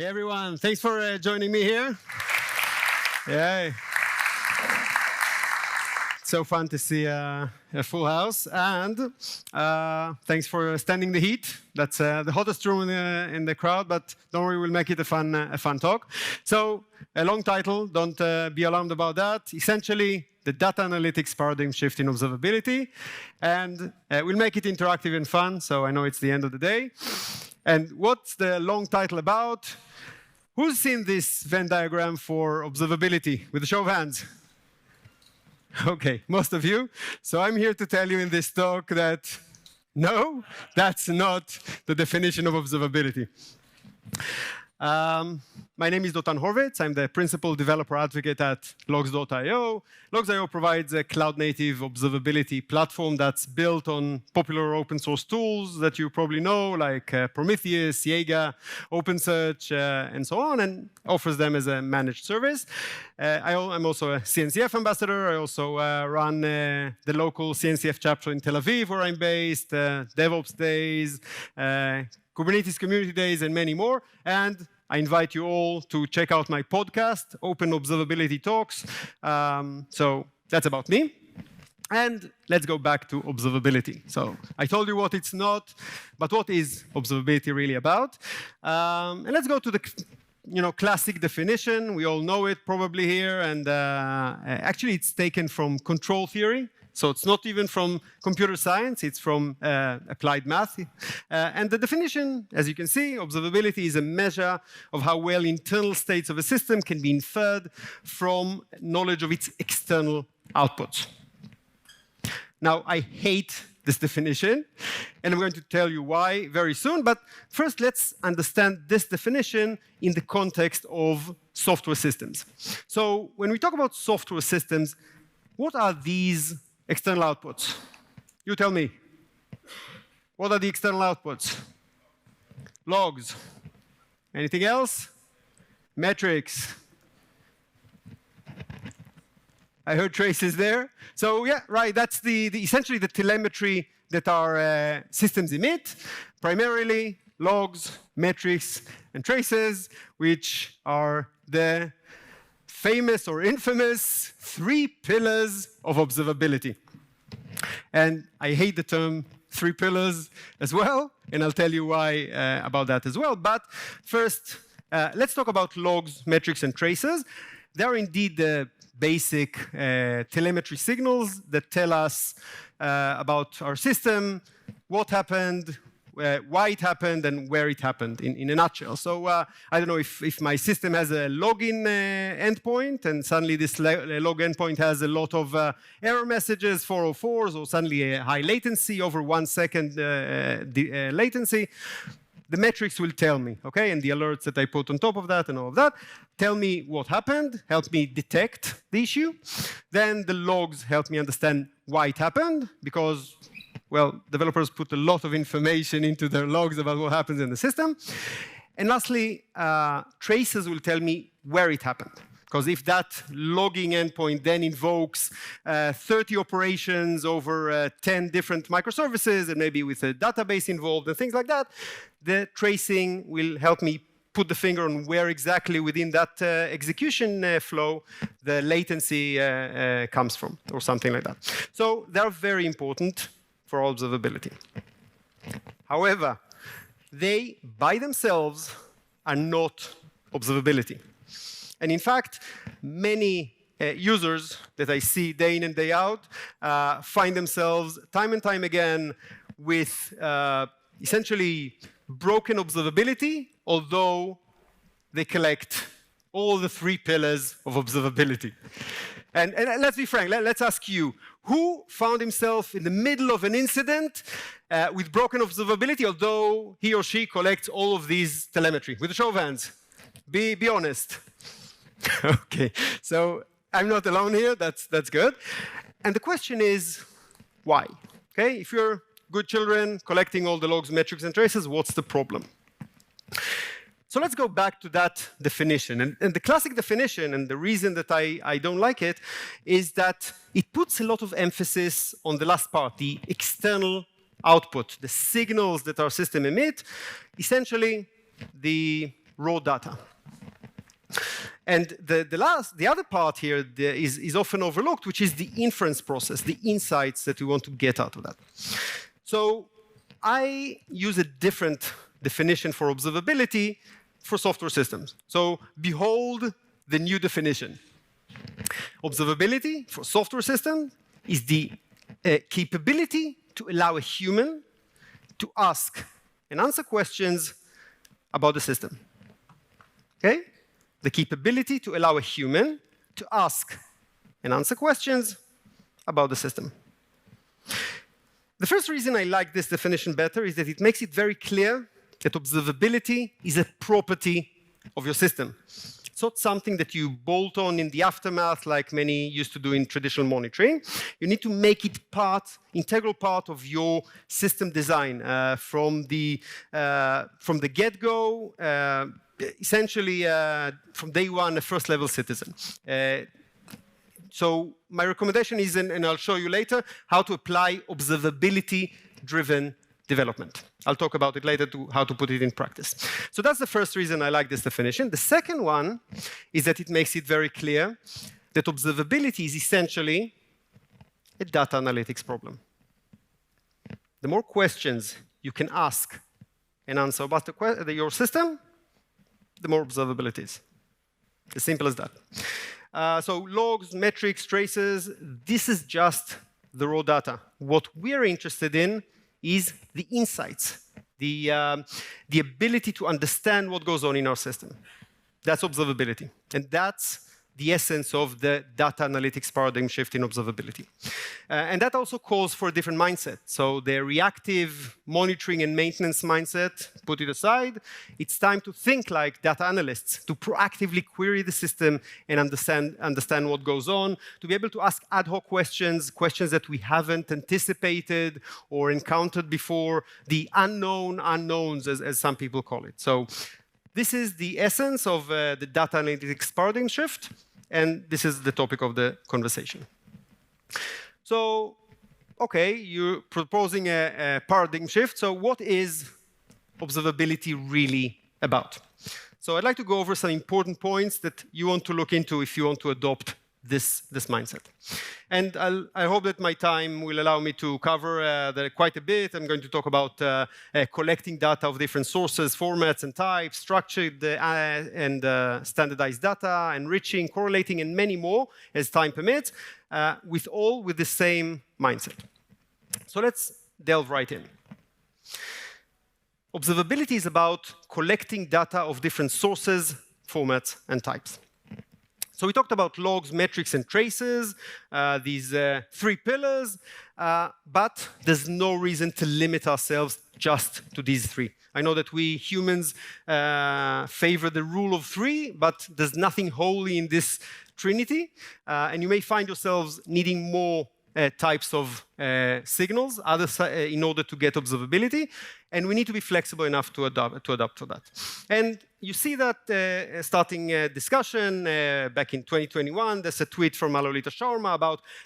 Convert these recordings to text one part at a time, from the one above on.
Hey everyone, thanks for joining me here. Yay. So fun to see a full house, and thanks for standing the heat. That's the hottest room in the crowd, but don't worry, we'll make it a fun talk. So a long title, don't be alarmed about that. Essentially, the data analytics paradigm shift in observability, and we'll make it interactive and fun, so I know it's the end of the day. And what's the long title about? Who's seen this Venn diagram for observability with a show of hands? Okay, most of you. So I'm here to tell you in this talk that no, that's not the definition of observability. My name is Dotan Horovits. I'm the principal developer advocate at logs.io. Logs.io provides a cloud-native observability platform that's built on popular open source tools that you probably know, like Prometheus, Jaeger, OpenSearch, and so on, and offers them as a managed service. I'm also a CNCF ambassador. I also run the local CNCF chapter in Tel Aviv, where I'm based, DevOps Days, Kubernetes Community Days, and many more. And I invite you all to check out my podcast, Open Observability Talks. So that's about me. And let's go back to observability. So I told you what it's not, but what is observability really about? And let's go to the classic definition. We all know it probably here. And actually, it's taken from control theory. So it's not even from computer science, it's from applied math. And the definition, as you can see, observability is a measure of how well internal states of a system can be inferred from knowledge of its external outputs. Now, I hate this definition, and I'm going to tell you why very soon. But first, let's understand this definition in the context of software systems. So when we talk about software systems, what are these external outputs? You tell me. What are the external outputs? Logs. Anything else? Metrics. I heard traces there. So yeah, right, that's essentially the telemetry that our systems emit. Primarily logs, metrics, and traces, which are the famous or infamous 3 pillars of observability. And I hate the term 3 pillars as well, and I'll tell you why about that as well. But first, let's talk about logs, metrics, and traces. They're indeed the basic telemetry signals that tell us about our system, what happened, why it happened, and where it happened in a nutshell. So I don't know if my system has a login endpoint, and suddenly this log endpoint has a lot of error messages, 404s, or suddenly a high latency, over 1 second latency. The metrics will tell me, okay, and the alerts that I put on top of that and all of that tell me what happened, help me detect the issue. Then the logs help me understand why it happened, because well, developers put a lot of information into their logs about what happens in the system. And lastly, traces will tell me where it happened. Because if that logging endpoint then invokes 30 operations over 10 different microservices, and maybe with a database involved and things like that, the tracing will help me put the finger on where exactly within that execution flow the latency comes from, or something like that. So they're very important for observability. However, they by themselves are not observability. And in fact, many users that I see day in and day out find themselves time and time again with essentially broken observability, although they collect all the 3 pillars of observability. And let's be frank, let's ask you, who found himself in the middle of an incident with broken observability, although he or she collects all of these telemetry? With a show of hands. Be honest. Okay, so I'm not alone here, that's good. And the question is, why? Okay, if you're good children collecting all the logs, metrics, and traces, what's the problem? So let's go back to that definition. And the classic definition, and the reason that I don't like it, is that it puts a lot of emphasis on the last part, the external output, the signals that our system emit. Essentially, the raw data. And the other part here is often overlooked, which is the inference process, the insights that we want to get out of that. So I use a different definition for observability for software systems. So behold the new definition. Observability for software systems is the capability to allow a human to ask and answer questions about the system. Okay? The capability to allow a human to ask and answer questions about the system. The first reason I like this definition better is that it makes it very clear that observability is a property of your system. It's not something that you bolt on in the aftermath like many used to do in traditional monitoring. You need to make it integral part of your system design from the get-go, essentially from day one, a first-level citizen. So my recommendation is, and I'll show you later, how to apply observability-driven development. I'll talk about it later, how to put it in practice. So that's the first reason I like this definition. The second one is that it makes it very clear that observability is essentially a data analytics problem. The more questions you can ask and answer about your system, the more observability is. As simple as that. So logs, metrics, traces, this is just the raw data. What we're interested in is the insights, the ability to understand what goes on in our system. That's observability. And that's the essence of the data analytics paradigm shift in observability. And that also calls for a different mindset. So the reactive monitoring and maintenance mindset, put it aside. It's time to think like data analysts, to proactively query the system and understand what goes on, to be able to ask ad hoc questions that we haven't anticipated or encountered before, the unknown unknowns, as some people call it. So this is the essence of the data analytics paradigm shift, and this is the topic of the conversation. So, okay, you're proposing a paradigm shift. So what is observability really about? So I'd like to go over some important points that you want to look into if you want to adopt this mindset. And I hope that my time will allow me to cover quite a bit. I'm going to talk about collecting data of different sources, formats and types, structured and standardized data, enriching, correlating, and many more as time permits, with the same mindset. So let's delve right in. Observability is about collecting data of different sources, formats, and types. So we talked about logs, metrics, and traces, these three pillars, but there's no reason to limit ourselves just to these three. I know that we humans favor the rule of three, but there's nothing holy in this trinity, and you may find yourselves needing more types of signals in order to get observability, and we need to be flexible enough to adapt to that. And you see that starting a discussion back in 2021. There's a tweet from Malolita Sharma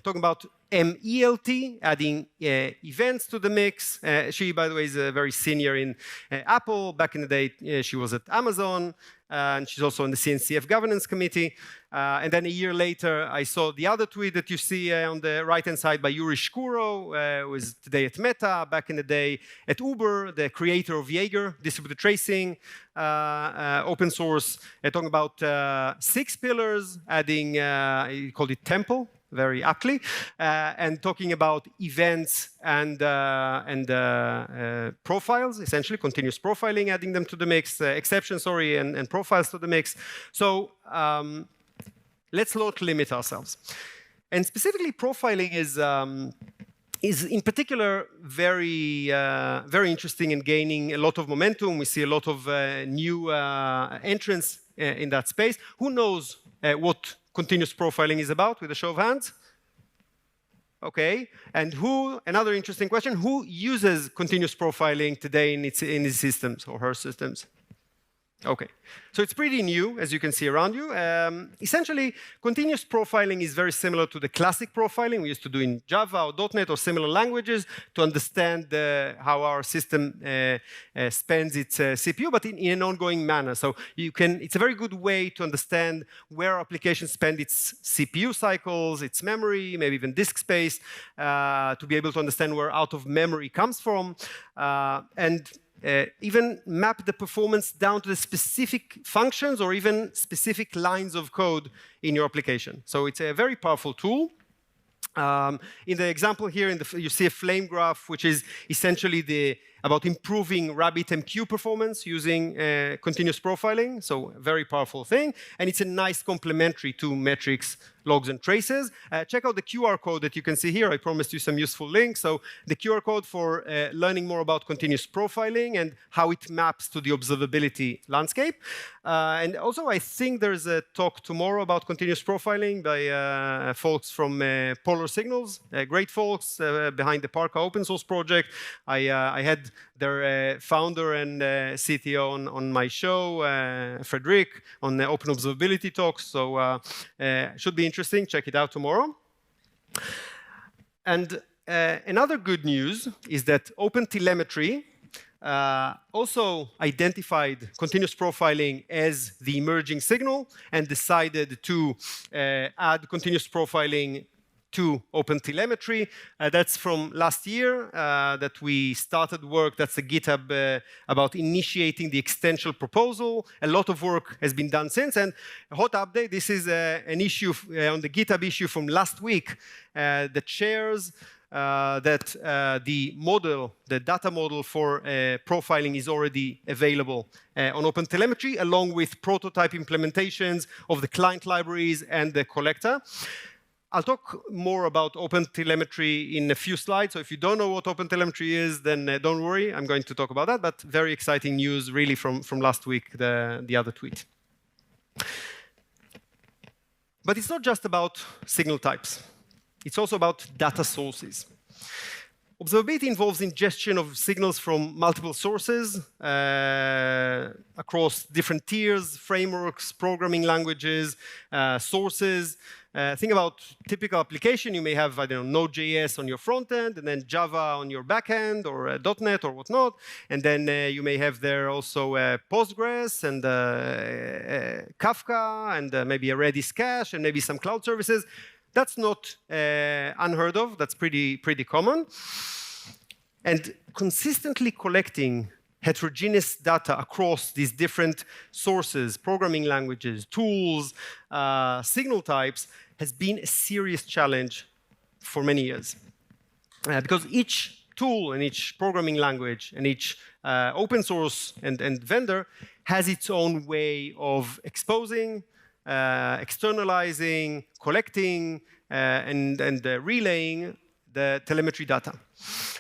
talking about MELT, adding events to the mix. She, by the way, is very senior in Apple. Back in the day, she was at Amazon, and she's also on the CNCF governance committee. And then a year later, I saw the other tweet that you see on the right-hand side by Yuri Shkuro, who is today at Meta, back in the day at Uber, the creator of Jaeger, distributed tracing, open source, talking about 6 pillars, adding, he called it Temple, very aptly, and talking about events and profiles, essentially continuous profiling, adding them to the mix, exceptions, and profiles to the mix. So let's not limit ourselves. And specifically, profiling is in particular very interesting and gaining a lot of momentum. We see a lot of new entrants in that space. Who knows what continuous profiling is about, with a show of hands? Okay, and another interesting question, who uses continuous profiling today in his systems or her systems? Okay, so it's pretty new, as you can see around you. Essentially, continuous profiling is very similar to the classic profiling we used to do in Java or .NET or similar languages to understand how our system spends its CPU, but in an ongoing manner. So it's a very good way to understand where applications spend its CPU cycles, its memory, maybe even disk space, to be able to understand where out of memory comes from, and even map the performance down to the specific functions or even specific lines of code in your application. So it's a very powerful tool. In the example here, you see a flame graph, which is essentially about improving RabbitMQ performance using continuous profiling. So a very powerful thing. And it's a nice complementary to metrics, logs, and traces. Check out the QR code that you can see here. I promised you some useful links. So the QR code for learning more about continuous profiling and how it maps to the observability landscape. And also, I think there's a talk tomorrow about continuous profiling by folks from Polar Signals, great folks behind the Parka open source project. I had their founder and CTO on my show, Frederic, on the Open Observability talks. So should be interesting. Check it out tomorrow. And another good news is that OpenTelemetry also identified continuous profiling as the emerging signal and decided to add continuous profiling to OpenTelemetry. That's from last year that we started work. That's the GitHub about initiating the extension proposal. A lot of work has been done since. And a hot update, this is an issue on the GitHub issue from last week that shares that the data model for profiling is already available on OpenTelemetry, along with prototype implementations of the client libraries and the collector. I'll talk more about OpenTelemetry in a few slides. So if you don't know what OpenTelemetry is, then don't worry. I'm going to talk about that. But very exciting news, really, from last week, the other tweet. But it's not just about signal types. It's also about data sources. Observability involves ingestion of signals from multiple sources across different tiers, frameworks, programming languages, sources. Think about typical application. You may have, I don't know, Node.js on your front end, and then Java on your back end, or .NET or whatnot. And then you may have there also Postgres and Kafka, and maybe a Redis cache, and maybe some cloud services. That's not unheard of. That's pretty common. And consistently collecting heterogeneous data across these different sources, programming languages, tools, signal types, has been a serious challenge for many years. Because each tool and each programming language and each open source and vendor has its own way of exposing, externalizing, collecting, and relaying the telemetry data.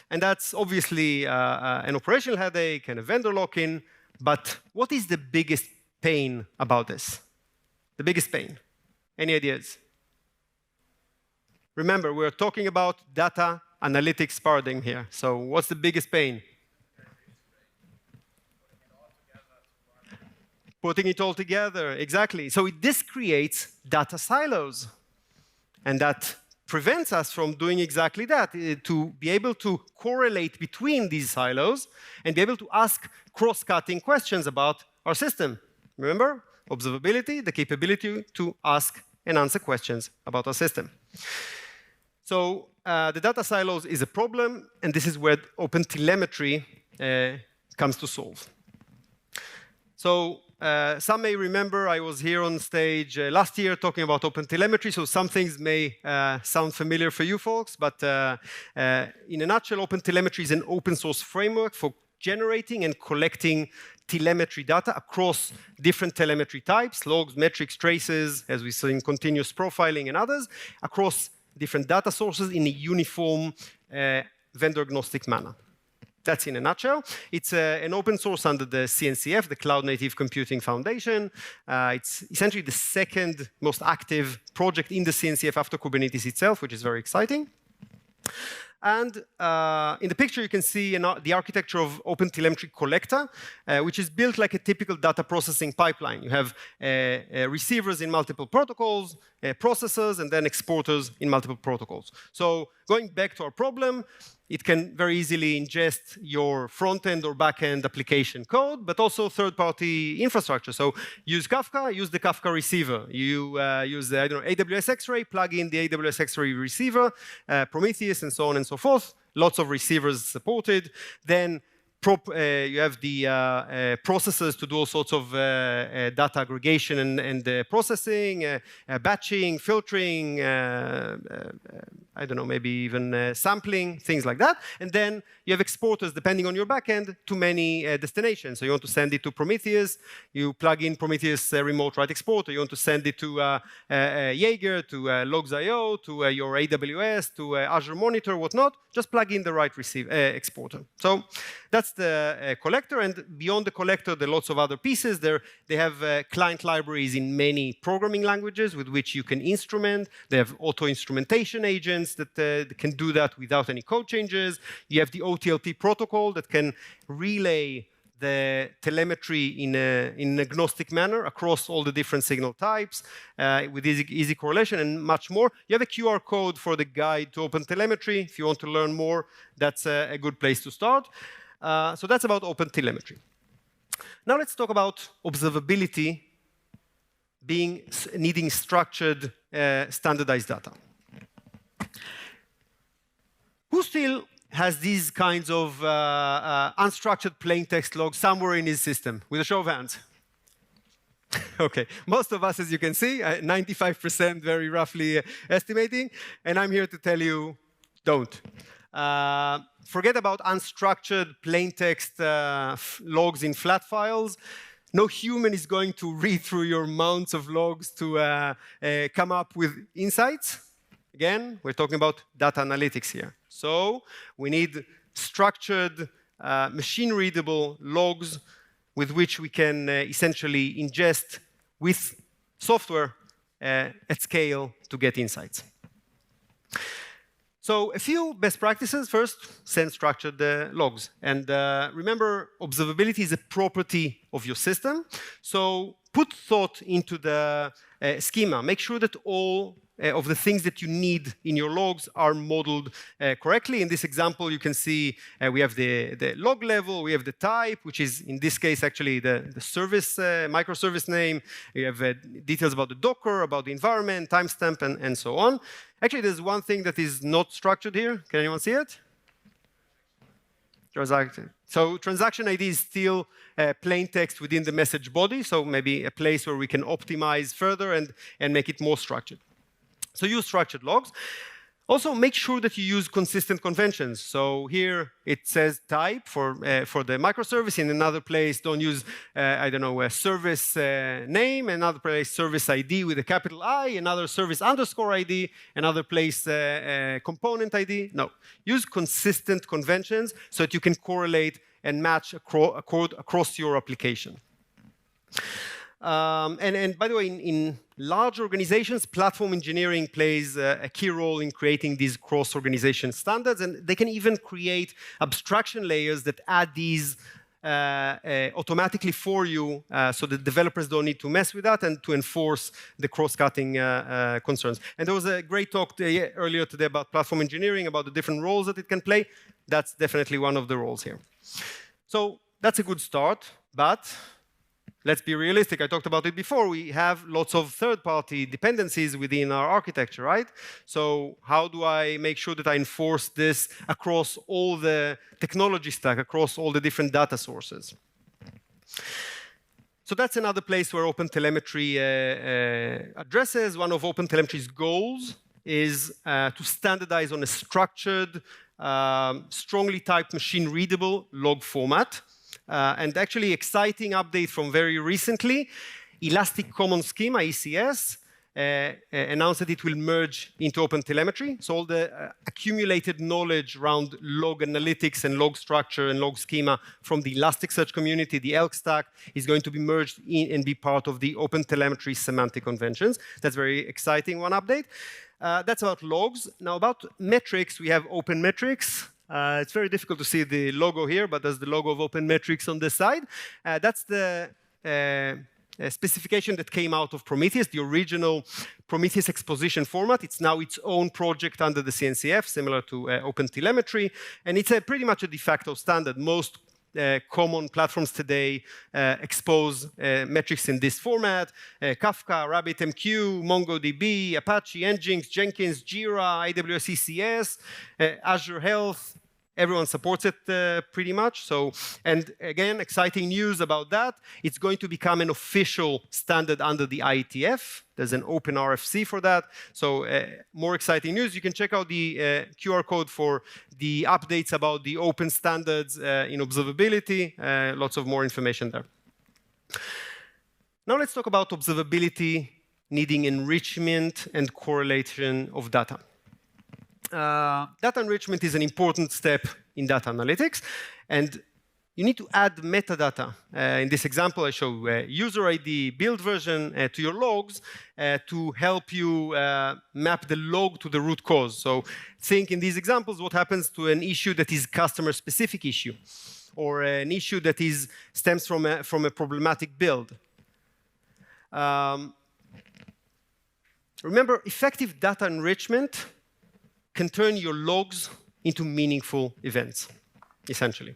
And that's obviously an operational headache and a vendor lock-in. But what is the biggest pain about this? The biggest pain? Any ideas? Remember, we're talking about data analytics paradigm here. So what's the biggest pain? Putting it all together, exactly. So this creates data silos. And that prevents us from doing exactly that, to be able to correlate between these silos and be able to ask cross-cutting questions about our system. Remember? Observability, the capability to ask and answer questions about our system. So the data silos is a problem, and this is where OpenTelemetry comes to solve. So some may remember I was here on stage last year talking about OpenTelemetry, so some things may sound familiar for you folks, but in a nutshell, OpenTelemetry is an open source framework for generating and collecting telemetry data across different telemetry types, logs, metrics, traces, as we see in continuous profiling and others, across different data sources in a uniform vendor-agnostic manner. That's in a nutshell. It's an open source under the CNCF, the Cloud Native Computing Foundation. It's essentially the second most active project in the CNCF after Kubernetes itself, which is very exciting. And in the picture, you can see the architecture of OpenTelemetry Collector, which is built like a typical data processing pipeline. You have receivers in multiple protocols, processors, and then exporters in multiple protocols. So going back to our problem, it can very easily ingest your front-end or back-end application code, but also third-party infrastructure. So use Kafka, use the Kafka receiver. You use the, AWS X-Ray, plug in the AWS X-Ray receiver, Prometheus, and so on and so forth. Lots of receivers supported. Then you have the processors to do all sorts of data aggregation and processing, batching, filtering, I don't know, maybe even sampling, things like that. And then you have exporters, depending on your backend, to many destinations. So you want to send it to Prometheus, you plug in Prometheus remote write exporter. You want to send it to Jaeger, to logs.io, to your AWS, to Azure Monitor, whatnot. Just plug in the right exporter. So that's the collector, and beyond the collector, there are lots of other pieces. They have client libraries in many programming languages with which you can instrument. They have auto-instrumentation agents that can do that without any code changes. You have the OTLT protocol that can relay the telemetry in an agnostic manner across all the different signal types with easy correlation and much more. You have a QR code for the guide to OpenTelemetry. If you want to learn more, that's a good place to start. So that's about OpenTelemetry. Now let's talk about observability needing structured, standardized data. Who still has these kinds of unstructured plain text logs somewhere in his system? With a show of hands. Okay, most of us, as you can see, 95% very roughly estimating, and I'm here to tell you, don't. Forget about unstructured plain text logs in flat files. No human is going to read through your mounds of logs to come up with insights. Again, we're talking about data analytics here. So we need structured, machine-readable logs with which we can essentially ingest with software at scale to get insights. So a few best practices. First, send structured logs. And remember, observability is a property of your system. So put thought into the schema. Make sure that all of the things that you need in your logs are modeled correctly. In this example, you can see we have the log level, we have the type, which is in this case actually the service, microservice name. You have details about the Docker, about the environment, timestamp, and so on. Actually, there's one thing that is not structured here. Can anyone see it? Transaction. So transaction ID is still plain text within the message body, so maybe a place where we can optimize further and make it more structured. So use structured logs. Also, make sure that you use consistent conventions. So here it says type for the microservice. In another place, don't use, I don't know, a service name. Another place, service ID with a capital I. Another service underscore ID. Another place, component ID. No. Use consistent conventions so that you can correlate and match across your application. And by the way, in large organizations, platform engineering plays a key role in creating these cross-organization standards, and they can even create abstraction layers that add these automatically for you so that developers don't need to mess with that and to enforce the cross-cutting concerns. And there was a great talk earlier today about platform engineering, about the different roles that it can play. That's definitely one of the roles here. So that's a good start, but let's be realistic. I talked about it before. We have lots of third-party dependencies within our architecture, right? So how do I make sure that I enforce this across all the technology stack, across all the different data sources? So that's another place where OpenTelemetry addresses. One of OpenTelemetry's goals is to standardize on a structured, strongly typed, machine-readable log format. And actually, exciting update from very recently, Elastic Common Schema, ECS, announced that it will merge into OpenTelemetry. So all the accumulated knowledge around log analytics and log structure and log schema from the Elasticsearch community, the Elk stack, is going to be merged in and be part of the OpenTelemetry semantic conventions. That's very exciting, one update. That's about logs. Now about metrics, we have OpenMetrics. It's very difficult to see the logo here, but there's the logo of OpenMetrics on this side. That's the specification that came out of Prometheus, the original Prometheus exposition format. It's now its own project under the CNCF, similar to OpenTelemetry, and it's pretty much a de facto standard. Most common platforms today expose metrics in this format. Kafka, RabbitMQ, MongoDB, Apache, Nginx, Jenkins, Jira, AWS ECS, Azure Health. Everyone supports it pretty much. So, and again, exciting news about that. It's going to become an official standard under the IETF. There's an open RFC for that. So more exciting news. You can check out the QR code for the updates about the open standards in observability. Lots of more information there. Now let's talk about observability needing enrichment and correlation of data. Data enrichment is an important step in data analytics, and you need to add metadata. In this example, I show user ID, build version to your logs to help you map the log to the root cause. So think in these examples what happens to an issue that is customer-specific issue, or an issue that stems from a problematic build. Remember, effective data enrichment can turn your logs into meaningful events, essentially.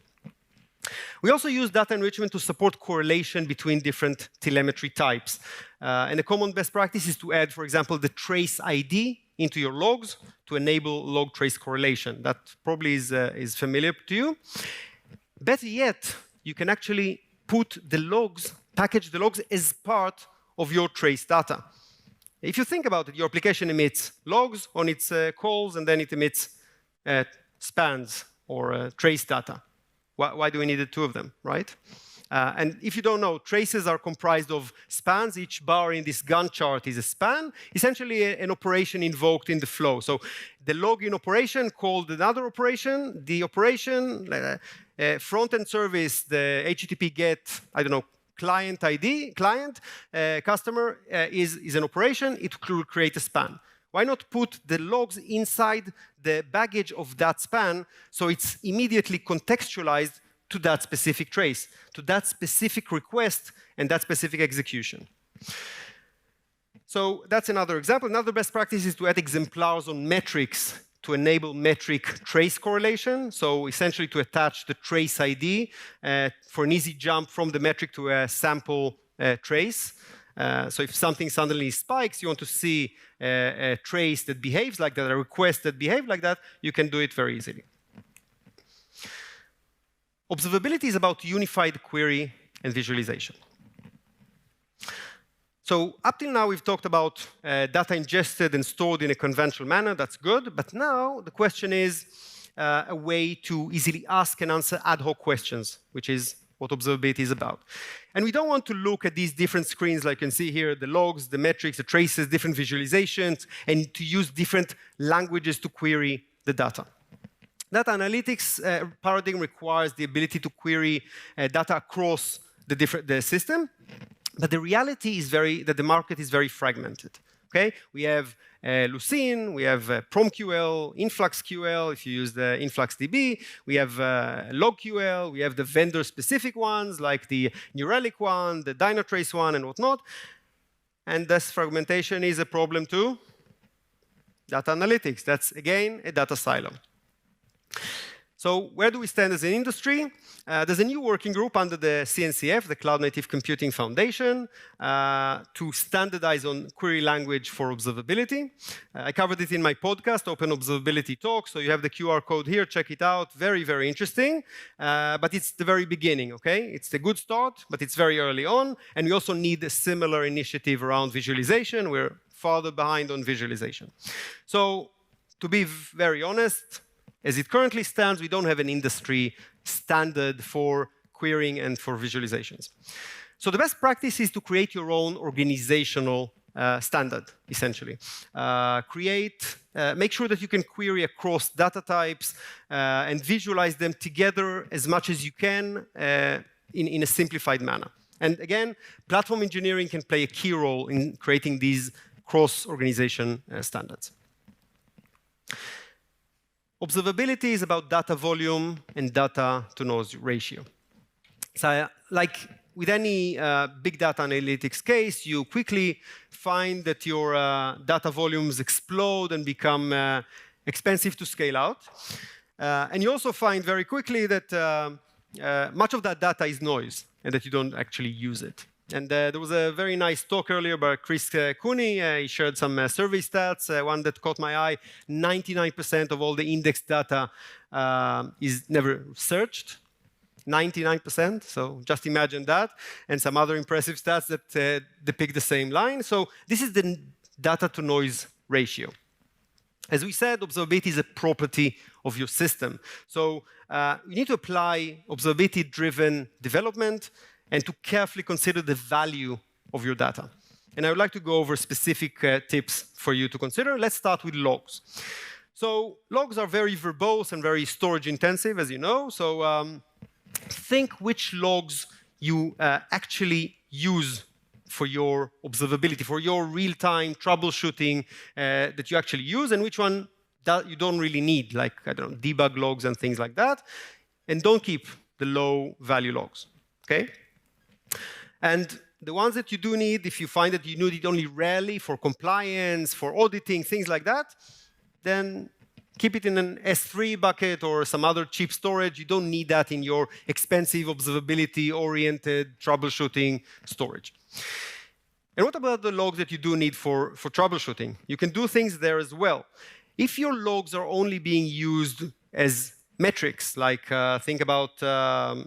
We also use data enrichment to support correlation between different telemetry types. And a common best practice is to add, for example, the trace ID into your logs to enable log trace correlation. That probably is familiar to you. Better yet, you can actually put the logs, package the logs as part of your trace data. If you think about it, your application emits logs on its calls, and then it emits spans or trace data. Why do we need the two of them, right? And if you don't know, traces are comprised of spans. Each bar in this Gantt chart is a span, essentially an operation invoked in the flow. So the login operation called another operation. The operation, front-end service, the HTTP GET, I don't know, client ID, customer is an operation. It will create a span. Why not put the logs inside the baggage of that span so it's immediately contextualized to that specific trace, to that specific request, and that specific execution? So that's another example. Another best practice is to add exemplars on metrics to enable metric trace correlation. So essentially to attach the trace ID for an easy jump from the metric to a sample trace. So if something suddenly spikes, you want to see a trace that behaves like that, a request that behaves like that, you can do it very easily. Observability is about unified query and visualization. So up till now, we've talked about data ingested and stored in a conventional manner. That's good. But now the question is a way to easily ask and answer ad hoc questions, which is what observability is about. And we don't want to look at these different screens like you can see here, the logs, the metrics, the traces, different visualizations, and to use different languages to query the data. Data analytics paradigm requires the ability to query data across the system. But the reality is that the market is very fragmented. Okay, we have Lucene, we have PromQL, InfluxQL, if you use the InfluxDB, we have LogQL, we have the vendor-specific ones like the New Relic one, the Dynatrace one, and whatnot. And this fragmentation is a problem to data analytics. That's, again, a data silo. So where do we stand as an industry? There's a new working group under the CNCF, the Cloud Native Computing Foundation, to standardize on query language for observability. I covered it in my podcast, Open Observability Talk, so you have the QR code here, check it out. Very, very interesting, but it's the very beginning, okay? It's a good start, but it's very early on, and we also need a similar initiative around visualization. We're farther behind on visualization. So to be very honest, as it currently stands, we don't have an industry standard for querying and for visualizations. So the best practice is to create your own organizational standard, essentially. Make sure that you can query across data types and visualize them together as much as you can in a simplified manner. And again, platform engineering can play a key role in creating these cross-organization standards. Observability is about data volume and data to noise ratio. So like with any big data analytics case, you quickly find that your data volumes explode and become expensive to scale out. And you also find very quickly that much of that data is noise and that you don't actually use it. And there was a very nice talk earlier by Chris Cooney. He shared some survey stats. One that caught my eye, 99% of all the indexed data is never searched. 99%, so just imagine that. And some other impressive stats that depict the same line. So this is the data to noise ratio. As we said, observability is a property of your system. So you need to apply observability-driven development and to carefully consider the value of your data. And I would like to go over specific tips for you to consider. Let's start with logs. So logs are very verbose and very storage intensive, as you know. So think which logs you actually use for your observability, for your real-time troubleshooting that you actually use, and which one that you don't really need, like, I don't know, debug logs and things like that. And don't keep the low-value logs, okay? And the ones that you do need, if you find that you need it only rarely for compliance, for auditing, things like that, then keep it in an S3 bucket or some other cheap storage. You don't need that in your expensive observability-oriented troubleshooting storage. And what about the logs that you do need for troubleshooting? You can do things there as well. If your logs are only being used as metrics, like think about,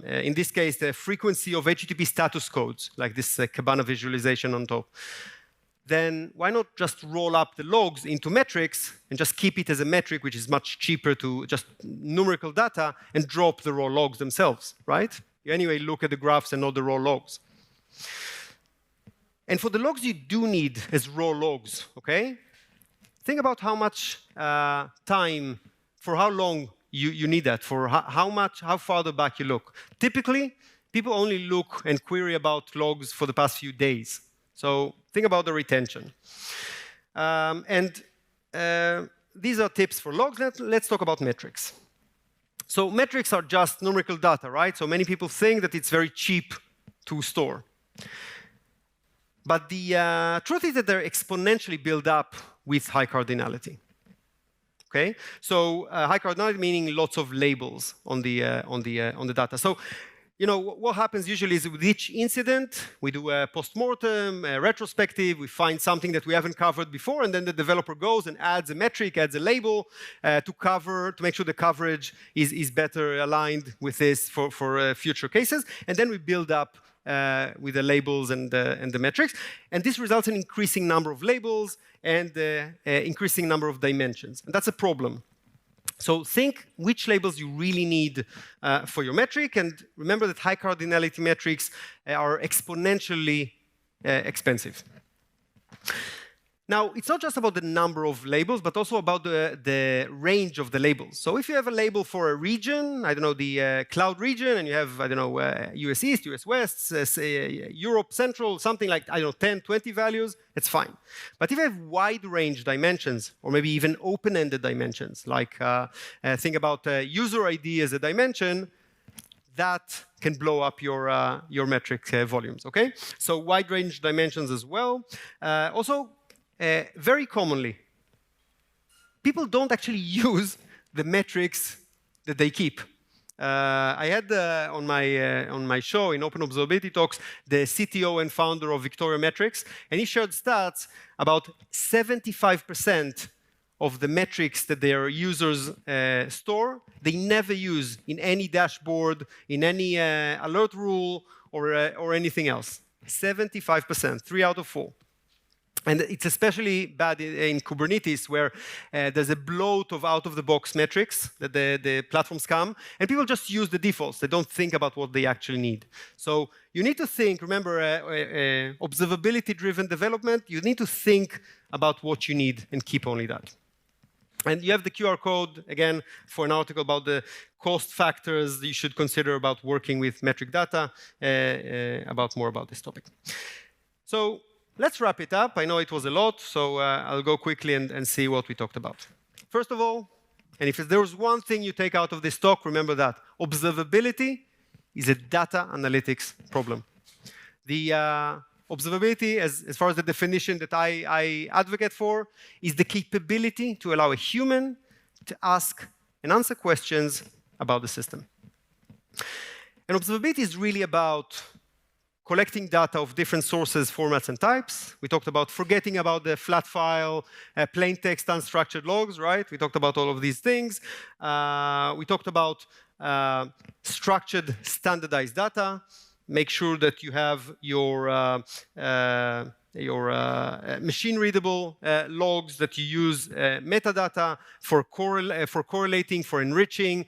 in this case, the frequency of HTTP status codes, like this Kibana visualization on top, then why not just roll up the logs into metrics and just keep it as a metric, which is much cheaper to just numerical data, and drop the raw logs themselves, right? You anyway look at the graphs and not the raw logs. And for the logs you do need as raw logs, okay? Think about how much time, for how long you need that, for how farther back you look. Typically, people only look and query about logs for the past few days. So think about the retention. These are tips for logs. Let's talk about metrics. So metrics are just numerical data, right? So many people think that it's very cheap to store. But the truth is that they're exponentially built up with high cardinality. Okay, so high cardinality meaning lots of labels on the data. So, you know, what happens usually is with each incident, we do a post-mortem, a retrospective, we find something that we haven't covered before, and then the developer goes and adds a metric, adds a label to make sure the coverage is better aligned with this for future cases, and then we build up with the labels and the metrics. And this results in increasing number of labels and increasing number of dimensions. And that's a problem. So think which labels you really need for your metric. And remember that high cardinality metrics are exponentially expensive. Now, it's not just about the number of labels, but also about the range of the labels. So if you have a label for a region, I don't know, the cloud region, and you have, I don't know, US East, US West, Europe Central, something like, I don't know, 10, 20 values, it's fine. But if you have wide range dimensions, or maybe even open-ended dimensions, like think about user ID as a dimension, that can blow up your metric volumes, okay? So wide range dimensions as well. Also, very commonly, people don't actually use the metrics that they keep. I had on my show in Open Observability Talks the CTO and founder of Victoria Metrics, and he shared stats about 75% of the metrics that their users store, they never use in any dashboard, in any alert rule, or anything else. 75%, 3 out of 4. And it's especially bad in Kubernetes, where there's a bloat of out-of-the-box metrics that the platforms come, and people just use the defaults. They don't think about what they actually need. So you need to think, remember, observability-driven development, you need to think about what you need and keep only that. And you have the QR code, again, for an article about the cost factors you should consider about working with metric data, more about this topic. So let's wrap it up. I know it was a lot, so I'll go quickly and see what we talked about. First of all, and if there was one thing you take out of this talk, remember that observability is a data analytics problem. The observability, as far as the definition that I advocate for, is the capability to allow a human to ask and answer questions about the system. And observability is really about collecting data of different sources, formats, and types. We talked about forgetting about the flat file, plain text, unstructured logs, right? We talked about all of these things. We talked about structured, standardized data. Make sure that you have your machine-readable logs, that you use metadata for correlating, for enriching,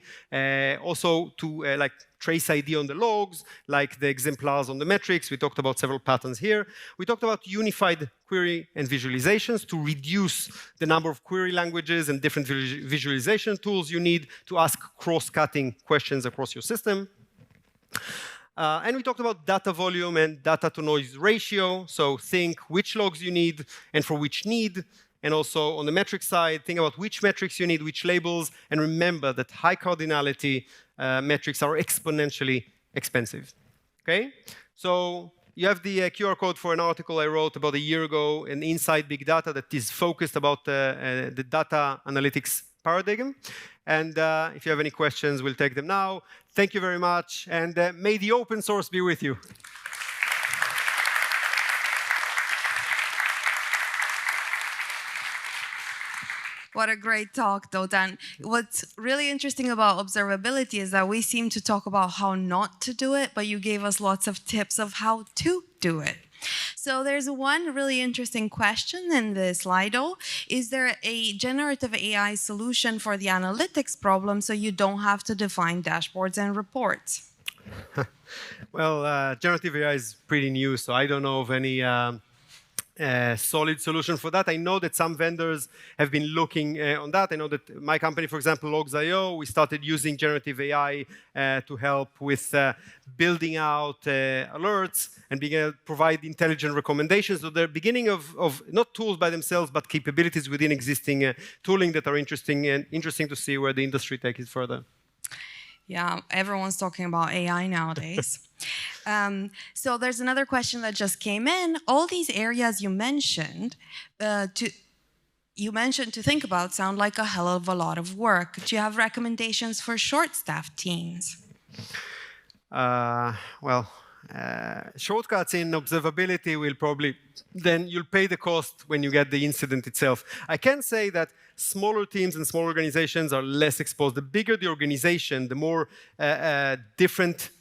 also to like trace ID on the logs, like the exemplars on the metrics. We talked about several patterns here. We talked about unified query and visualizations to reduce the number of query languages and different visualization tools you need to ask cross-cutting questions across your system. And we talked about data volume and data to noise ratio. So think which logs you need and for which need. And also on the metric side, think about which metrics you need, which labels. And remember that high cardinality metrics are exponentially expensive. Okay? So you have the QR code for an article I wrote about a year ago, an Inside Big Data that is focused about the data analytics paradigm. And if you have any questions, we'll take them now. Thank you very much, and may the open source be with you. What a great talk, Dotan. What's really interesting about observability is that we seem to talk about how not to do it, but you gave us lots of tips of how to do it. So there's one really interesting question in the Slido. Is there a generative AI solution for the analytics problem so you don't have to define dashboards and reports? Well, generative AI is pretty new, so I don't know of any solid solution for that. I know that some vendors have been looking on that. I know that my company, for example, logs.io, we started using generative AI to help with building out alerts and being able to provide intelligent recommendations. So they're beginning of not tools by themselves, but capabilities within existing tooling that are interesting to see where the industry takes it further. Yeah, everyone's talking about AI nowadays. So there's another question that just came in. All these areas you mentioned to think about sound like a hell of a lot of work. Do you have recommendations for short-staffed teams? Shortcuts in observability will probably, then you'll pay the cost when you get the incident itself. I can say that smaller teams and small organizations are less exposed. The bigger the organization, the more different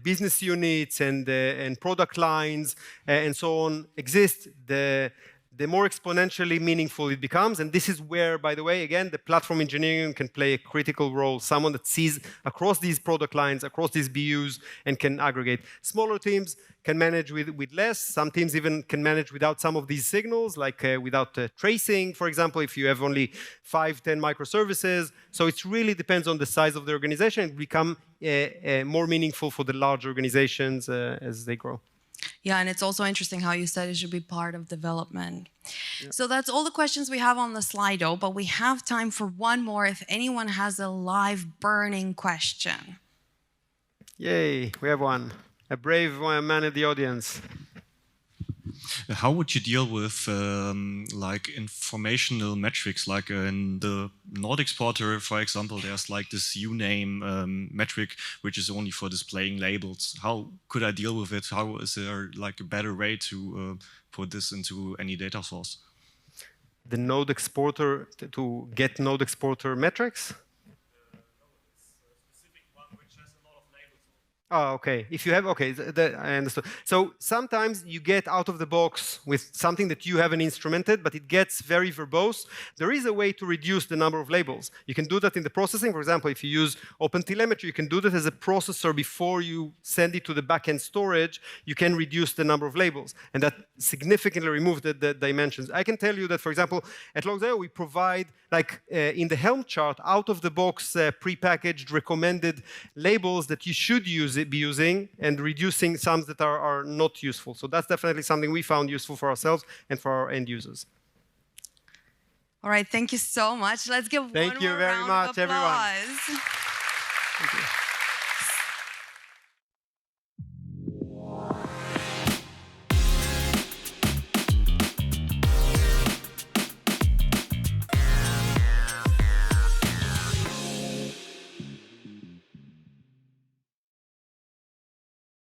business units and product lines and so on exist, the more exponentially meaningful it becomes. And this is where, by the way, again, the platform engineering can play a critical role. Someone that sees across these product lines, across these BUs, and can aggregate. Smaller teams can manage with less. Some teams even can manage without some of these signals, like without tracing, for example, if you have only 5, 10 microservices. So it really depends on the size of the organization. It becomes more meaningful for the large organizations as they grow. Yeah, and it's also interesting how you said it should be part of development. Yeah. So that's all the questions we have on the Slido, but we have time for one more if anyone has a live burning question. Yay, we have one. A brave man in the audience. How would you deal with like informational metrics, like in the node exporter, for example, there's like this uname metric, which is only for displaying labels. How could I deal with it? How is there like a better way to put this into any data source? The node exporter, to get node exporter metrics? Oh, okay. If you have, okay, I understood. So sometimes you get out of the box with something that you haven't instrumented, but it gets very verbose. There is a way to reduce the number of labels. You can do that in the processing. For example, if you use OpenTelemetry, you can do that as a processor before you send it to the backend storage. You can reduce the number of labels, and that significantly removes the dimensions. I can tell you that, for example, at logs.io, we provide, like in the Helm chart, out-of-the-box prepackaged recommended labels that you should be using, and reducing some that are not useful. So that's definitely something we found useful for ourselves and for our end users. All right, thank you so much. Let's give one more round of applause. Thank you.